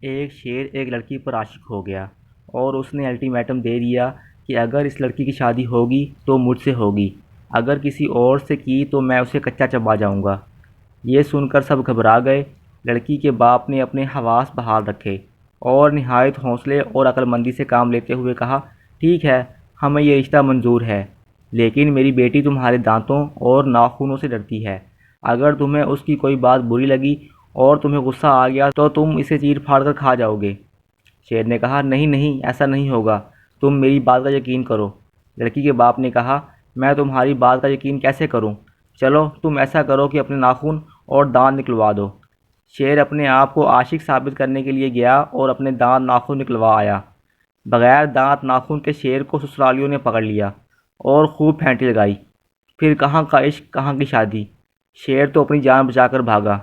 ایک شیر ایک لڑکی پر عاشق ہو گیا اور اس نے الٹیمیٹم دے دیا کہ اگر اس لڑکی کی شادی ہوگی تو مجھ سے ہوگی، اگر کسی اور سے کی تو میں اسے کچا چبا جاؤں گا۔ یہ سن کر سب گھبرا گئے۔ لڑکی کے باپ نے اپنے حواس بحال رکھے اور نہایت حوصلے اور عقل مندی سے کام لیتے ہوئے کہا، ٹھیک ہے، ہمیں یہ رشتہ منظور ہے، لیکن میری بیٹی تمہارے دانتوں اور ناخنوں سے ڈرتی ہے۔ اگر تمہیں اس کی کوئی بات بری لگی اور تمہیں غصہ آ گیا تو تم اسے چیر پھاڑ کر کھا جاؤ گے۔ شیر نے کہا، نہیں نہیں، ایسا نہیں ہوگا، تم میری بات کا یقین کرو۔ لڑکی کے باپ نے کہا، میں تمہاری بات کا یقین کیسے کروں؟ چلو تم ایسا کرو کہ اپنے ناخن اور دانت نکلوا دو۔ شیر اپنے آپ کو عاشق ثابت کرنے کے لیے گیا اور اپنے دانت ناخن نکلوا آیا۔ بغیر دانت ناخن کے شیر کو سسرالیوں نے پکڑ لیا اور خوب پھینٹی لگائی۔ پھر کہاں کا عشق، کہاں کی شادی، شیر تو اپنی جان بچا کر بھاگا۔